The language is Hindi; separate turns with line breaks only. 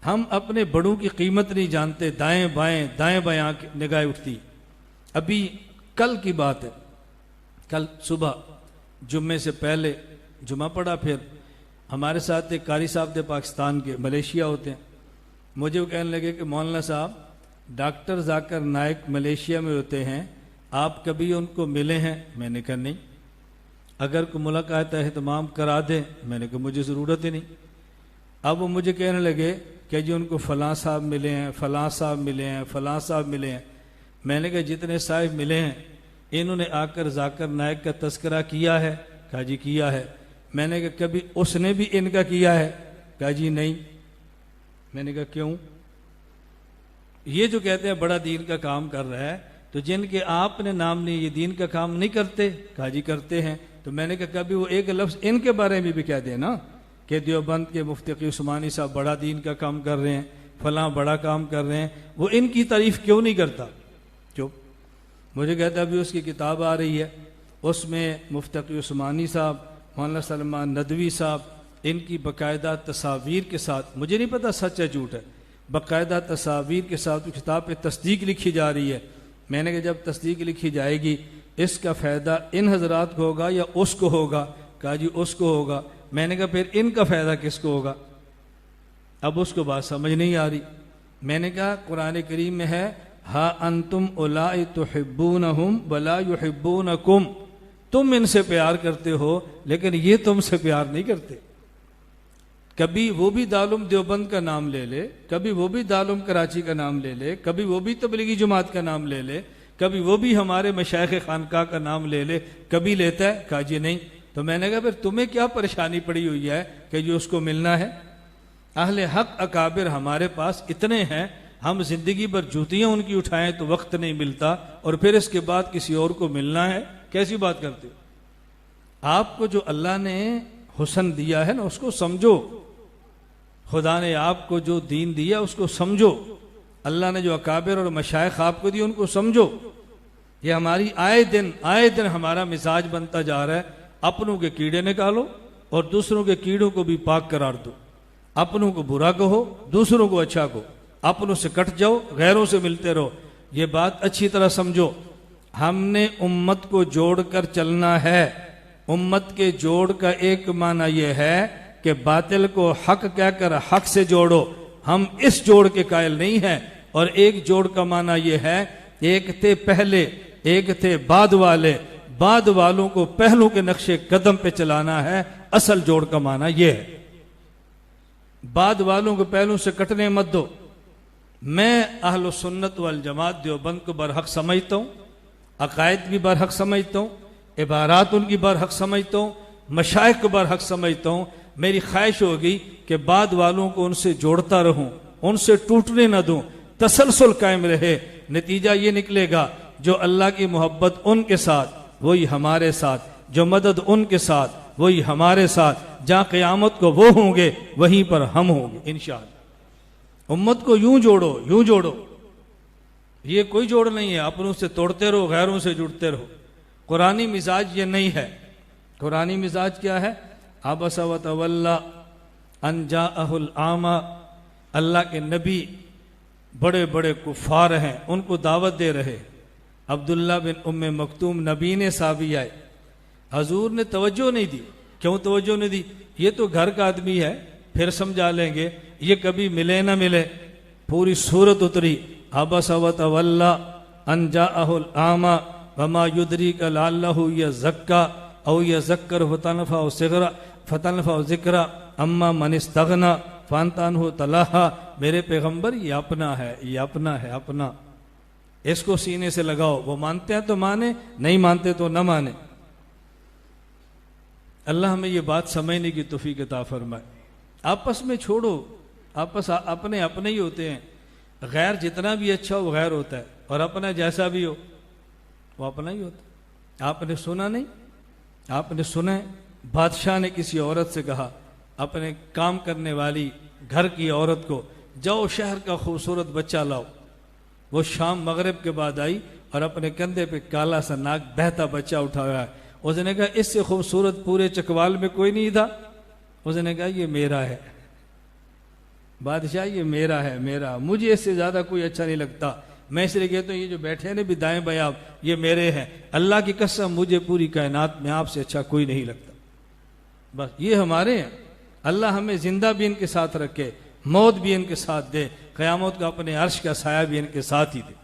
हम अपने बड़ों की कीमत नहीं जानते, दाएं बाएं निगाहें उठती। अभी कल की बात है, कल सुबह जुम्मे से पहले जुमा पड़ा, फिर हमारे साथ एक कारी साहब थे पाकिस्तान के, मलेशिया होते हैं। मुझे वो कहने लगे कि मौलाना साहब डॉक्टर जाकिर नाइक मलेशिया में होते हैं, आप कभी उनको मिले हैं? मैंने कहा नहीं। अगर कोई मुलाकात एहतमाम करा दें। मैंने कहा मुझे ज़रूरत ही नहीं। अब वो मुझे कहने लगे कि जी उनको फ़लाँ साहब मिले हैं, फ़लाँ साहब मिले हैं, फ़लाँ साहब मिले हैं। मैंने कहा जितने साहब मिले हैं इन्होंने आकर जाकिर नाइक का तस्करा किया है? कहा जी किया है। मैंने कहा कभी उसने भी इनका किया है? कहा जी नहीं। मैंने कहा क्यों? ये जो कहते हैं बड़ा दीन का काम कर रहा है, तो जिनके आपने नाम नहीं, ये दीन का काम नहीं करते? कहा जी करते हैं। तो मैंने कहा कभी वो एक लफ्ज़ इनके बारे में भी कह देना कि देवबंद के मुफ्ती उस्मानी साहब बड़ा दीन का काम कर रहे हैं, फलां बड़ा काम कर रहे हैं, वो इनकी तारीफ क्यों नहीं करता? चुप। मुझे कहता अभी उसकी किताब आ रही है, उसमें मुफ्ती उस्मानी साहब, मौलाना सलमान नदवी साहब, इनकी बाकायदा तस्वीर के साथ, मुझे नहीं पता सच है झूठ है, बाकायदा तस्वीर के साथ किताब पे तस्दीक लिखी जा रही है। मैंने कहा जब तस्दीक लिखी जाएगी इसका फ़ायदा इन हजरात को होगा या उसको होगा? कहा जी उसको होगा। मैंने कहा फिर इनका फ़ायदा किसको होगा? अब उसको बात समझ नहीं आ रही। मैंने कहा कुरान करीम में है हा अंतुम उलाई तुहिब्बूनहुम वला युहिब्बूनकुम, तुम इनसे प्यार करते हो लेकिन ये तुमसे प्यार नहीं करते। कभी वो भी दारुल देवबंद का नाम ले ले, कभी वो भी दारुल कराची का नाम ले ले, कभी वो भी तबलीगी जमात का नाम ले ले, कभी वो भी हमारे मशाइख खानकाह का नाम ले ले, कभी लेता है? कहा जी नहीं। तो मैंने कहा फिर तुम्हें क्या परेशानी पड़ी हुई है कि जो उसको मिलना है? अहले हक अकाबिर हमारे पास इतने हैं, हम जिंदगी भर जूतियां उनकी उठाएं तो वक्त नहीं मिलता, और फिर इसके बाद किसी और को मिलना है? कैसी बात करते हो? आपको जो अल्लाह ने हुस्न दिया है ना उसको समझो, खुदा ने आपको जो दीन दिया उसको समझो, अल्लाह ने जो अकाबिर और मशाइख आपको दिए उनको समझो। ये हमारी आए दिन हमारा मिजाज बनता जा रहा है, अपनों के कीड़े निकालो और दूसरों के कीड़ों को भी पाक करार दो। अपनों को बुरा कहो, दूसरों को अच्छा कहो, अपनों से कट जाओ, गैरों से मिलते रहो। ये बात अच्छी तरह समझो। हमने उम्मत को जोड़कर चलना है। उम्मत के जोड़ का एक माना यह है कि बातिल को हक कहकर हक से जोड़ो। हम इस जोड़ के कायल नहीं हैं। और एक जोड़ का माना यह है, एक थे पहले एक थे बाद वाले, बाद वालों को पहलों के नक्शे कदम पे चलाना है। असल जोड़ का माना यह है, बाद वालों को पहलों से कटने मत दो। मैं अहल सुन्नत वल जमात देवबंद को बरहक समझता हूँ, अकायद भी बरहक समझता हूँ, इबारात उनकी बरहक समझता हूँ, मशाइख को बरहक समझता हूँ। मेरी ख्वाहिश होगी कि बाद वालों को उनसे जोड़ता रहूं, उनसे टूटने न दूं, तसलसल कायम रहे। नतीजा ये निकलेगा जो अल्लाह की मोहब्बत उनके साथ वही हमारे साथ, जो मदद उनके साथ वही हमारे साथ, जहाँ क़यामत को वो होंगे वहीं पर हम होंगे इंशाअल्लाह। उम्मत को यूं जोड़ो, यूं जोड़ो। ये कोई जोड़ नहीं है अपनों से तोड़ते रहो, गैरों से जुड़ते रहो। कुरानी मिजाज ये नहीं है। कुरानी मिजाज क्या है? अबसा व तवल्ला अन जाअहुल आमा। अल्लाह के नबी बड़े बड़े कुफार हैं, उनको दावत दे रहे। अब्दुल्ला बिन उम्मे मकतूम नबीने साहबी आए, हजूर ने तवज्जो नहीं दी। क्यों तवज्जो नहीं दी? ये तो घर का आदमी है, फिर समझा लेंगे, ये कभी मिले ना मिले। पूरी सूरत उतरी, अबसा व तवल्ला अन जाअहुल आमा वमा युदरीका लअल्लहु यज़क्का औ यज़क्कर फतनफ़ा ज़िक्रा अम्मा मन इस्तग़ना फ़अन्ता तलहा। मेरे पैगंबर ये अपना है, ये अपना है, अपना। इसको सीने से लगाओ, वो मानते हैं तो माने, नहीं मानते तो न माने। अल्लाह हमें ये बात समझने की तौफीक अता फरमाए। आपस में छोड़ो, आपस अपने अपने ही होते हैं। गैर जितना भी अच्छा हो गैर होता है, और अपना जैसा भी हो वो अपना ही होता है। आपने सुना नहीं? आपने सुना है बादशाह ने किसी औरत से कहा, अपने काम करने वाली घर की औरत को, जाओ शहर का खूबसूरत बच्चा लाओ। वो शाम मगरिब के बाद आई और अपने कंधे पे काला सा नाक बहता बच्चा उठाया है। उसने कहा इससे खूबसूरत पूरे चकवाल में कोई नहीं था। उसने कहा ये मेरा है। बादशाह ये मेरा है, मेरा, मुझे इससे ज़्यादा कोई अच्छा नहीं लगता। मैं इसलिए कहता हूँ ये जो बैठे हैं ना भी दाएं बाएं आप, ये मेरे हैं। अल्लाह की कसम मुझे पूरी कायनात में आपसे अच्छा कोई नहीं लगता। बस ये हमारे हैं। अल्लाह हमें जिंदा भी इनके साथ रखे, मौत भी इनके साथ दे, क़यामत का अपने अर्श का साया भी इनके साथ ही दे।